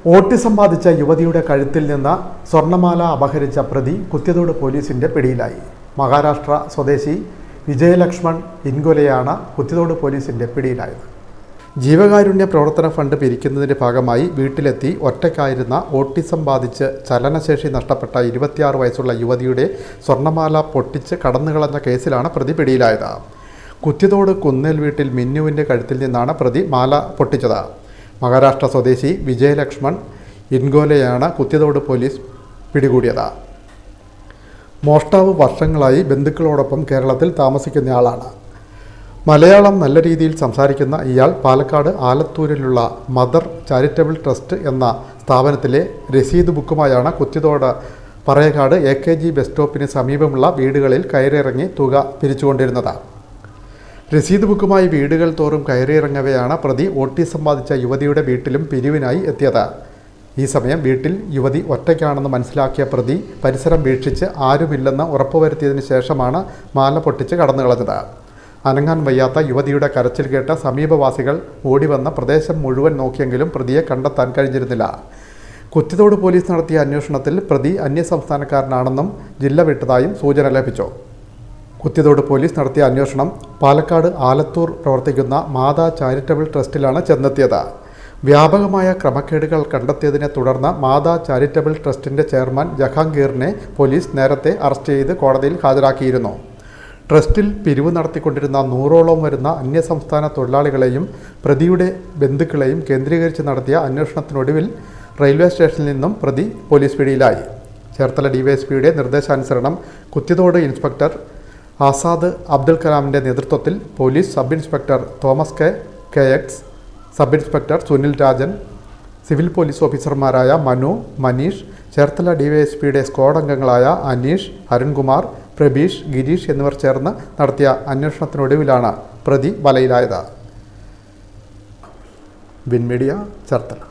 Autism ബാധിച്ച യുവതിയുടെ കഴുത്തിൽ നിന്ന് സ്വർണ്ണമാല അപഹരിച്ച പ്രതി കുത്തിയതോട് പോലീസിന്റെ പിടിയിലായി. മഹാരാഷ്ട്ര സ്വദേശി വിജയലക്ഷ്മൺ ഇൻഗോലെയാണ് കുത്തിയതോട് പോലീസിന്റെ പിടിയിലായത്. ജീവകാരുണ്യ പ്രവർത്തന ഫണ്ട് പിരിക്കുന്നതിന്റെ ഭാഗമായി വീട്ടിലെത്തി ഒറ്റയ്ക്കായിരുന്ന ഓട്ടിസം ബാധിച്ച് ചലനശേഷി നഷ്ടപ്പെട്ട 26 വയസ്സുള്ള യുവതിയുടെ സ്വർണ്ണമാല പൊട്ടിച്ച് കടന്നുകളഞ്ഞ കേസിലാണ് പ്രതി പിടിയിലായത്. കുത്തിയതോട് കുന്നേൽ വീട്ടിൽ മിന്നുവിൻ്റെ കഴുത്തിൽ നിന്നാണ് പ്രതി മാല പൊട്ടിച്ചത്. മഹാരാഷ്ട്ര സ്വദേശി വിജയലക്ഷ്മൺ ഇൻഗോലെയാണ് കുത്തിയതോട് പോലീസ് പിടികൂടിയത്. മോഷ്ടാവ് വർഷങ്ങളായി ബന്ധുക്കളോടൊപ്പം കേരളത്തിൽ താമസിക്കുന്നയാളാണ്. മലയാളം നല്ല രീതിയിൽ സംസാരിക്കുന്ന ഇയാൾ പാലക്കാട് ആലത്തൂരിലുള്ള മദർ ചാരിറ്റബിൾ ട്രസ്റ്റ് എന്ന സ്ഥാപനത്തിലെ രസീത് ബുക്കുമായാണ് കുത്തിയതോട് പറയക്കാട് AKG ബസ് സ്റ്റോപ്പിന് സമീപമുള്ള വീടുകളിൽ കയറിയിറങ്ങി തുക പിരിച്ചുകൊണ്ടിരുന്നത്. രസീത് ബുക്കുമായി വീടുകൾ തോറും കയറിയിറങ്ങവെയാണ് പ്രതി ഓട്ടിസം ബാധിച്ച യുവതിയുടെ വീട്ടിലും പിരിവിനായി എത്തിയത്. ഈ സമയം വീട്ടിൽ യുവതി ഒറ്റയ്ക്കാണെന്ന് മനസ്സിലാക്കിയ പ്രതി പരിസരം വീക്ഷിച്ച് ആരുമില്ലെന്ന് ഉറപ്പുവരുത്തിയതിനു ശേഷമാണ് മാല പൊട്ടിച്ച് കടന്നുകളഞ്ഞത്. അനങ്ങാൻ വയ്യാത്ത യുവതിയുടെ കരച്ചിൽ കേട്ട സമീപവാസികൾ ഓടിവന്ന പ്രദേശം മുഴുവൻ നോക്കിയെങ്കിലും പ്രതിയെ കണ്ടെത്താൻ കഴിഞ്ഞിരുന്നില്ല. കുത്തിയതോട് പോലീസ് നടത്തിയ അന്വേഷണത്തിൽ പ്രതി അന്യസംസ്ഥാനക്കാരനാണെന്നും ജില്ല വിട്ടതായും സൂചന ലഭിച്ചു. കുത്തിയതോട് പോലീസ് നടത്തിയ അന്വേഷണം പാലക്കാട് ആലത്തൂർ പ്രവർത്തിക്കുന്ന മാതാ ചാരിറ്റബിൾ ട്രസ്റ്റിലാണ് ചെന്നെത്തിയത്. വ്യാപകമായ ക്രമക്കേടുകൾ കണ്ടെത്തിയതിനെ തുടർന്ന് മാതാ ചാരിറ്റബിൾ ട്രസ്റ്റിൻ്റെ ചെയർമാൻ ജഹാംഗീറിനെ പോലീസ് നേരത്തെ അറസ്റ്റ് ചെയ്ത് കോടതിയിൽ ഹാജരാക്കിയിരുന്നു. ട്രസ്റ്റിൽ പിരിവ് നടത്തിക്കൊണ്ടിരുന്ന 100ഓളം വരുന്ന അന്യസംസ്ഥാന തൊഴിലാളികളെയും പ്രതിയുടെ ബന്ധുക്കളെയും കേന്ദ്രീകരിച്ച് നടത്തിയ അന്വേഷണത്തിനൊടുവിൽ റെയിൽവേ സ്റ്റേഷനിൽ നിന്നും പ്രതി പോലീസ് പിടിയിലായി. ചേർത്തല ഡിവൈഎസ്പിയുടെ നിർദ്ദേശാനുസരണം കുത്തിയതോട് ഇൻസ്പെക്ടർ ആസാദ് അബ്ദുൽ കലാമിൻ്റെ നേതൃത്വത്തിൽ police sub inspector Thomas KX, sub inspector Sunil Rajan, civil police ഓഫീസർമാരായ മനു, മനീഷ്, ചേർത്തല ഡിവൈഎസ്പിയുടെ സ്ക്വാഡ് അംഗങ്ങളായ അനീഷ്, അരുൺകുമാർ, പ്രബീഷ്, ഗിരീഷ് എന്നിവർ ചേർന്ന് നടത്തിയ അന്വേഷണത്തിനൊടുവിലാണ് പ്രതി വലയിലായത്. Win media, Cherthala.